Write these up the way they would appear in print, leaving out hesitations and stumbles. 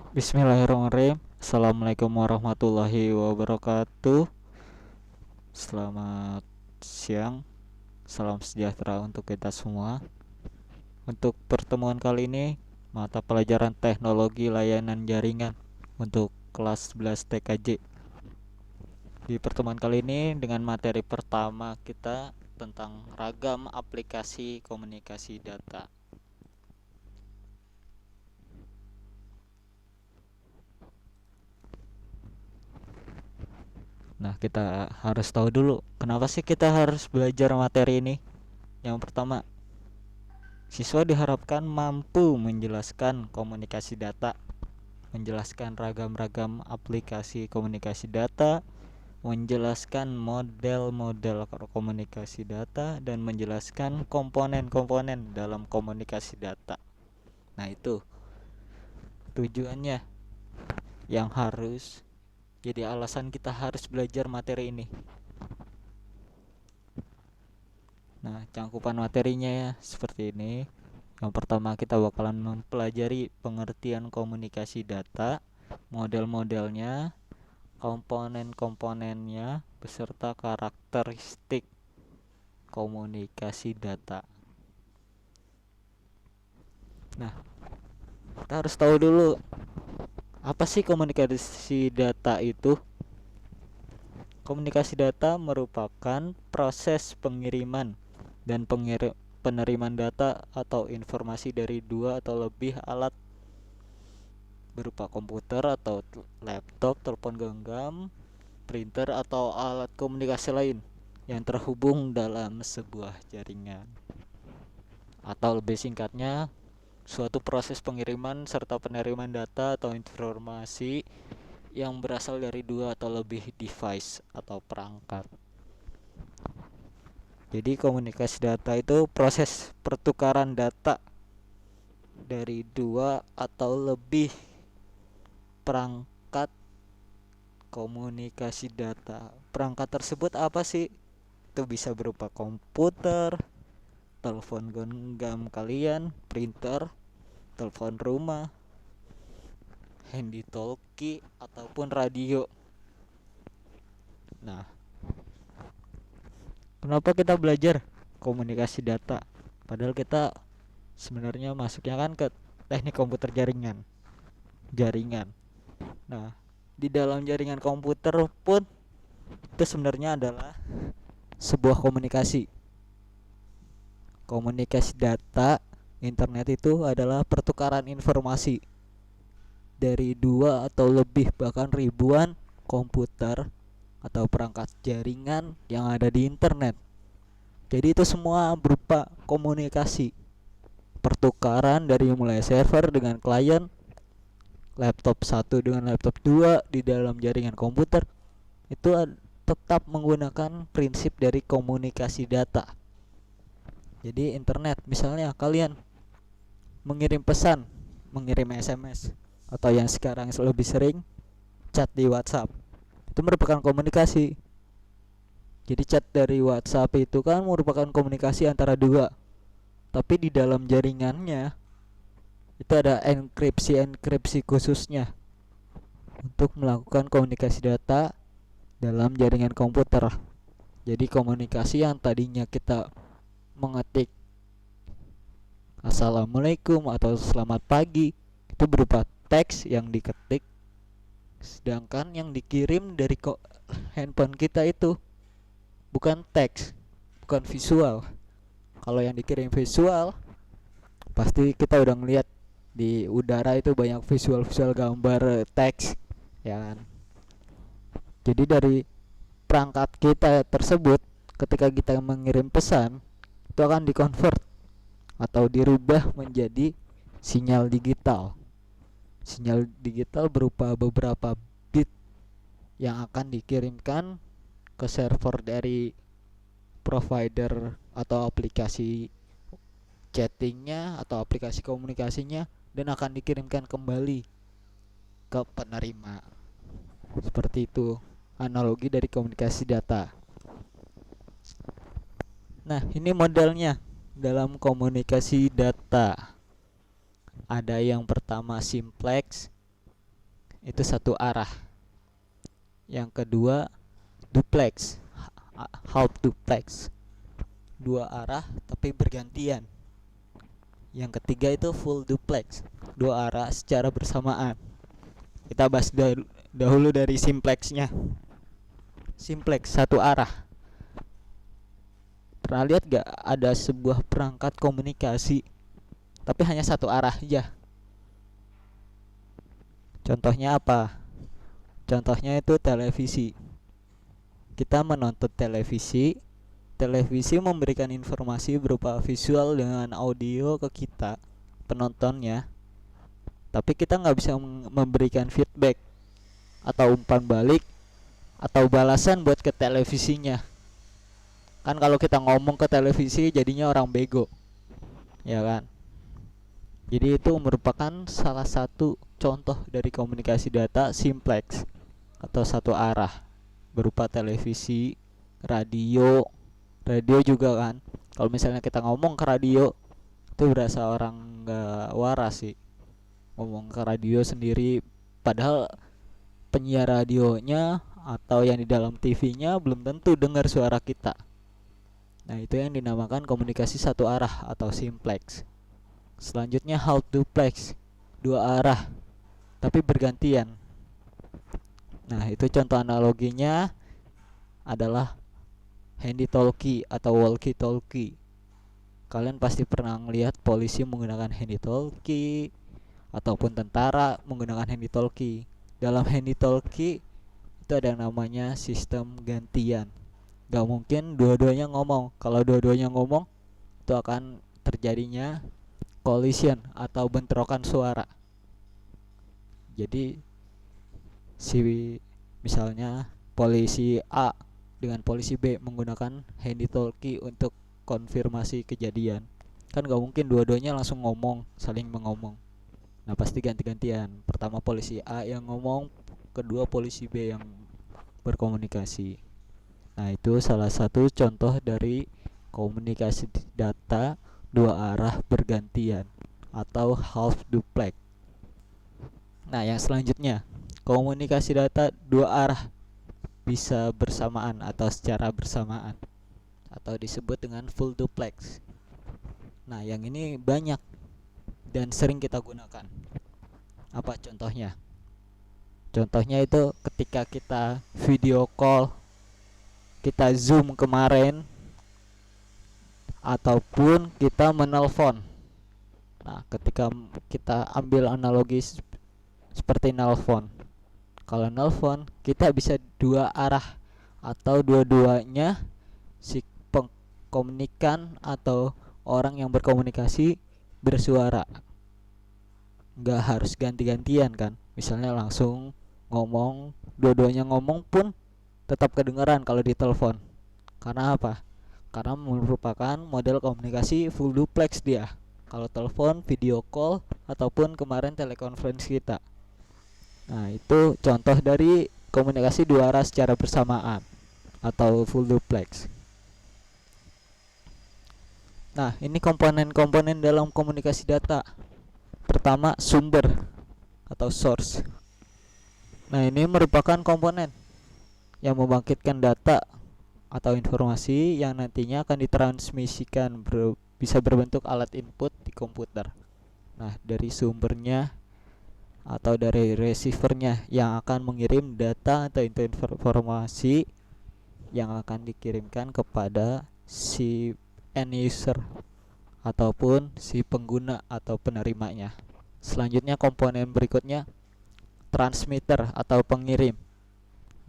Bismillahirrahmanirrahim. Assalamualaikum warahmatullahi wabarakatuh. Selamat siang. Salam sejahtera untuk kita semua. Untuk pertemuan kali ini, mata pelajaran teknologi layanan jaringan untuk kelas 11 TKJ. Di pertemuan kali ini dengan materi pertama kita tentang ragam aplikasi komunikasi data. Nah, kita harus tahu dulu kenapa sih kita harus belajar materi ini. Yang pertama, siswa diharapkan mampu menjelaskan komunikasi data, menjelaskan ragam-ragam aplikasi komunikasi data, menjelaskan model-model komunikasi data, dan menjelaskan komponen-komponen dalam komunikasi data. Nah, itu tujuannya yang harus jadi alasan kita harus belajar materi ini. Nah, cangkupan materinya ya seperti ini. Yang pertama kita bakalan mempelajari pengertian komunikasi data, model-modelnya, komponen-komponennya, beserta karakteristik komunikasi data. Nah, kita harus tahu dulu apa sih komunikasi data itu? Komunikasi data merupakan proses pengiriman dan penerimaan data atau informasi dari dua atau lebih alat berupa komputer atau laptop, telepon genggam, printer atau alat komunikasi lain yang terhubung dalam sebuah jaringan. Atau lebih singkatnya, suatu proses pengiriman serta penerimaan data atau informasi yang berasal dari dua atau lebih device atau perangkat. Jadi komunikasi data itu proses pertukaran data dari dua atau lebih perangkat komunikasi data. Perangkat tersebut apa sih? Itu bisa berupa komputer, telepon genggam kalian, printer, telepon rumah, handy talkie, ataupun radio. Nah, kenapa kita belajar komunikasi data? Padahal kita sebenarnya masuknya kan ke teknik komputer jaringan. Nah, di dalam jaringan komputer pun itu sebenarnya adalah sebuah komunikasi. Komunikasi data internet itu adalah pertukaran informasi dari dua atau lebih bahkan ribuan komputer atau perangkat jaringan yang ada di internet. Jadi itu semua berupa komunikasi, pertukaran dari mulai server dengan klien, laptop satu dengan laptop 2 di dalam jaringan komputer. Itu tetap menggunakan prinsip dari komunikasi data. Jadi internet, misalnya kalian mengirim pesan, mengirim SMS, atau yang sekarang lebih sering chat di WhatsApp, itu merupakan komunikasi. Jadi chat dari WhatsApp itu kan merupakan komunikasi antara dua, tapi di dalam jaringannya itu ada enkripsi khususnya untuk melakukan komunikasi data dalam jaringan komputer. Jadi komunikasi yang tadinya kita mengetik assalamualaikum atau selamat pagi itu berupa teks yang diketik, sedangkan yang dikirim dari handphone kita itu bukan teks, bukan visual. Kalau yang dikirim visual, pasti kita udah ngeliat di udara itu banyak visual-visual gambar teks, ya kan? Jadi dari perangkat kita tersebut, ketika kita mengirim pesan, itu akan dikonvert atau dirubah menjadi sinyal digital. Sinyal digital berupa beberapa bit yang akan dikirimkan ke server dari provider atau aplikasi chattingnya atau aplikasi komunikasinya, dan akan dikirimkan kembali ke penerima. Seperti itu analogi dari komunikasi data. Nah, ini modelnya dalam komunikasi data. Ada yang pertama simplex, itu satu arah. Yang kedua duplex, half duplex, dua arah tapi bergantian. Yang ketiga itu full duplex, dua arah secara bersamaan. Kita bahas dahulu dari simplexnya. Simplex satu arah. Pernah lihat gak ada sebuah perangkat komunikasi tapi hanya satu arah aja? Contohnya apa? Contohnya itu televisi. Kita menonton televisi. Televisi memberikan informasi berupa visual dengan audio ke kita, penontonnya. Tapi kita nggak bisa memberikan feedback atau umpan balik atau balasan buat ke televisinya. Kan kalau kita ngomong ke televisi jadinya orang bego, ya kan? Jadi itu merupakan salah satu contoh dari komunikasi data simplex atau satu arah berupa televisi, radio. Radio juga kan. Kalau misalnya kita ngomong ke radio itu berasa orang nggak waras sih. Ngomong ke radio sendiri padahal penyiar radionya atau yang di dalam TV-nya belum tentu dengar suara kita. Nah, itu yang dinamakan komunikasi satu arah atau simplex. Selanjutnya half duplex, dua arah tapi bergantian. Nah, itu contoh analoginya adalah handy talkie atau walkie talkie. Kalian pasti pernah ngelihat polisi menggunakan handy talkie ataupun tentara menggunakan handy talkie. Dalam handy talkie itu ada namanya sistem gantian. Gak mungkin dua-duanya ngomong. Kalau dua-duanya ngomong itu akan terjadinya collision atau bentrokan suara. Jadi misalnya polisi A dengan polisi B menggunakan handy talkie untuk konfirmasi kejadian, kan gak mungkin dua-duanya langsung ngomong, saling mengomong. Nah, pasti ganti-gantian. Pertama polisi A yang ngomong, kedua polisi B yang berkomunikasi. Nah, itu salah satu contoh dari komunikasi data dua arah bergantian atau half duplex. Nah, yang selanjutnya komunikasi data dua arah bisa bersamaan atau secara bersamaan atau disebut dengan full duplex. Nah, yang ini banyak dan sering kita gunakan. Apa contohnya? Contohnya itu ketika kita video call, kita zoom kemarin, ataupun kita menelpon. Nah, ketika kita ambil analogi seperti nelpon. Kalau nelpon kita bisa dua arah atau dua-duanya si pengkomunikan atau orang yang berkomunikasi bersuara. Nggak harus ganti-gantian kan. Misalnya langsung ngomong, dua-duanya ngomong pun tetap kedengaran kalau ditelepon. Karena apa? Karena merupakan model komunikasi full duplex dia. Kalau telepon, video call, ataupun kemarin telekonferensi kita. Nah, itu contoh dari komunikasi dua arah secara bersamaan atau full duplex. Nah, ini komponen-komponen dalam komunikasi data. Pertama, sumber atau source. Nah, ini merupakan komponen yang membangkitkan data atau informasi yang nantinya akan ditransmisikan bisa berbentuk alat input di komputer. Nah, dari sumbernya atau dari receivernya yang akan mengirim data atau informasi yang akan dikirimkan kepada si end user ataupun si pengguna atau penerimanya. Selanjutnya komponen berikutnya transmitter atau pengirim.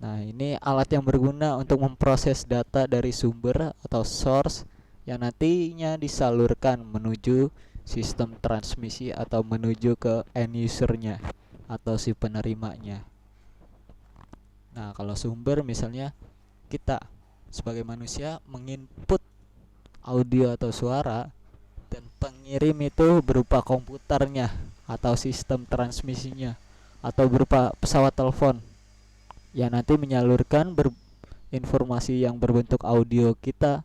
Nah, ini alat yang berguna untuk memproses data dari sumber atau source yang nantinya disalurkan menuju sistem transmisi atau menuju ke end usernya atau si penerimanya. Nah, kalau sumber misalnya kita sebagai manusia menginput audio atau suara, dan pengirim itu berupa komputernya atau sistem transmisinya atau berupa pesawat telepon yang nanti menyalurkan informasi yang berbentuk audio kita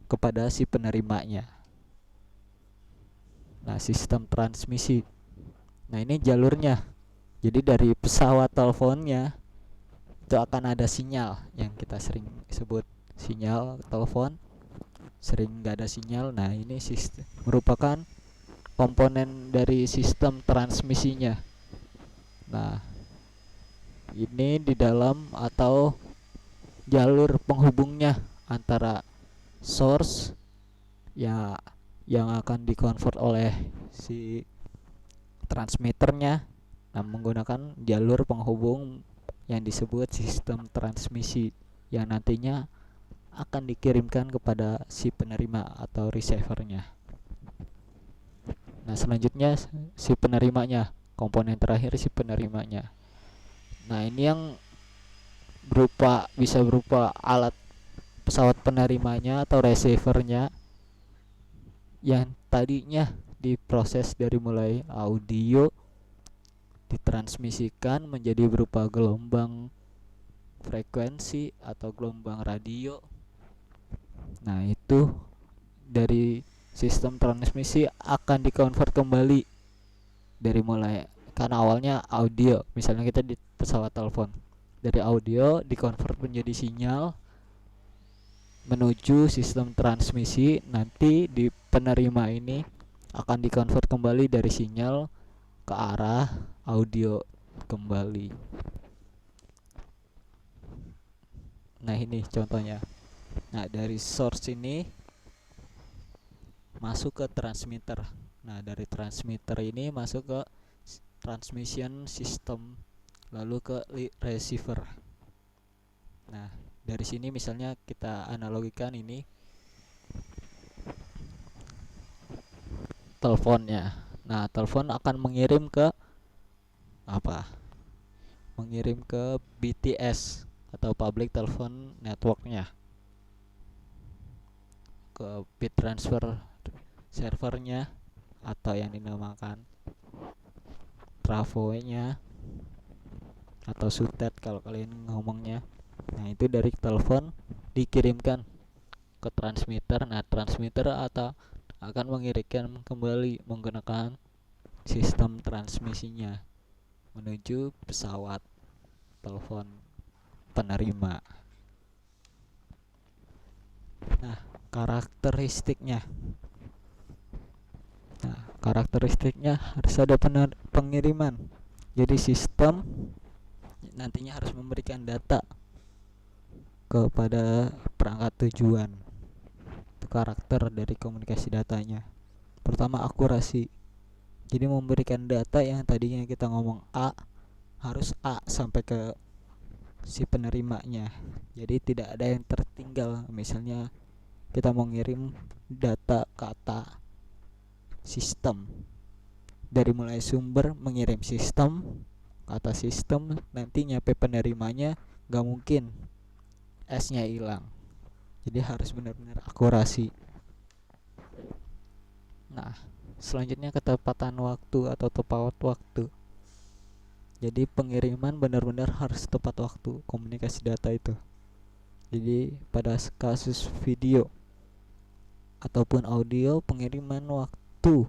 kepada si penerimanya. Nah, sistem transmisi. Nah, ini jalurnya. Jadi dari pesawat teleponnya itu akan ada sinyal yang kita sering sebut sinyal telepon, sering nggak ada sinyal. Nah, ini sistem merupakan komponen dari sistem transmisinya. Nah, ini di dalam atau jalur penghubungnya antara source ya yang akan dikonvert oleh si transmitternya, nah menggunakan jalur penghubung yang disebut sistem transmisi yang nantinya akan dikirimkan kepada si penerima atau receivernya. Nah, selanjutnya si penerimanya, komponen terakhir si penerimanya. Nah, ini yang bisa berupa alat pesawat penerimanya atau receivernya yang tadinya diproses dari mulai audio ditransmisikan menjadi berupa gelombang frekuensi atau gelombang radio. Nah, itu dari sistem transmisi akan dikonvert kembali dari mulai, karena awalnya audio, misalnya kita di pesawat telepon, dari audio dikonvert menjadi sinyal menuju sistem transmisi. Nanti di penerima ini akan dikonvert kembali dari sinyal ke arah audio kembali. Nah, ini contohnya. Nah, dari source ini masuk ke transmitter. Nah, dari transmitter ini masuk ke transmission system, lalu ke receiver. Nah, dari sini misalnya kita analogikan ini teleponnya. Nah, telepon akan mengirim ke apa? Mengirim ke BTS atau public telephone networknya, ke bit transfer servernya atau yang dinamakan trafo-nya atau sutet kalau kalian ngomongnya. Nah, itu dari telepon dikirimkan ke transmitter. Nah, transmitter atau akan mengirimkan kembali menggunakan sistem transmisinya menuju pesawat telepon penerima. Nah, karakteristiknya. Nah, karakteristiknya harus ada pengiriman. Jadi sistem nantinya harus memberikan data kepada perangkat tujuan. Itu karakter dari komunikasi datanya. Pertama, akurasi. Jadi memberikan data yang tadinya kita ngomong A harus A sampai ke si penerimanya. Jadi tidak ada yang tertinggal. Misalnya kita mau ngirim data kata sistem, dari mulai sumber mengirim sistem, kata sistem, nanti nyampe penerimanya gak mungkin S nya hilang. Jadi harus benar-benar akurasi. Nah, selanjutnya ketepatan waktu atau tepat waktu. Jadi pengiriman benar-benar harus tepat waktu komunikasi data itu. Jadi pada kasus video ataupun audio, pengiriman waktu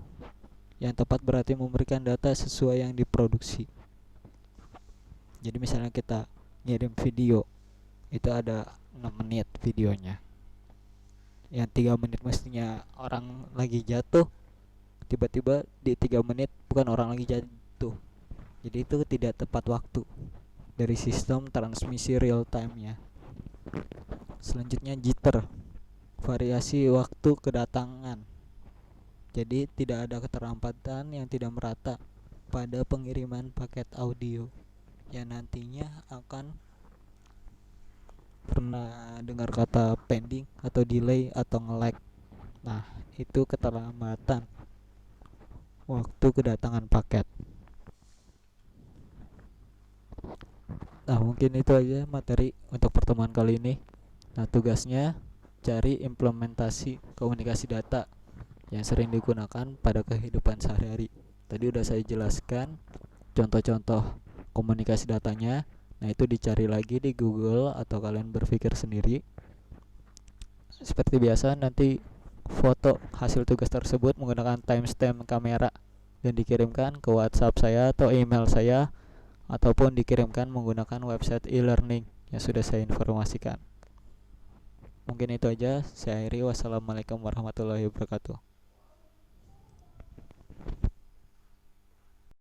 yang tepat berarti memberikan data sesuai yang diproduksi. Jadi misalnya kita ngirim video, itu ada 6 menit videonya, yang 3 menit mestinya orang lagi jatuh, tiba-tiba di 3 menit bukan orang lagi jatuh. Jadi itu tidak tepat waktu dari sistem transmisi real time-nya. Selanjutnya jitter, variasi waktu kedatangan. Jadi tidak ada keterlambatan yang tidak merata pada pengiriman paket audio yang nantinya akan pernah dengar kata pending atau delay atau nge-lag. Nah, itu keterlambatan waktu kedatangan paket. Nah, mungkin itu aja materi untuk pertemuan kali ini. Nah, tugasnya cari implementasi komunikasi data yang sering digunakan pada kehidupan sehari-hari. Tadi udah saya jelaskan contoh-contoh komunikasi datanya. Nah, itu dicari lagi di Google atau kalian berpikir sendiri. Seperti biasa, nanti foto hasil tugas tersebut menggunakan timestamp kamera dan dikirimkan ke WhatsApp saya atau email saya ataupun dikirimkan menggunakan website e-learning yang sudah saya informasikan. Mungkin itu aja, saya akhiri. Wassalamualaikum warahmatullahi wabarakatuh.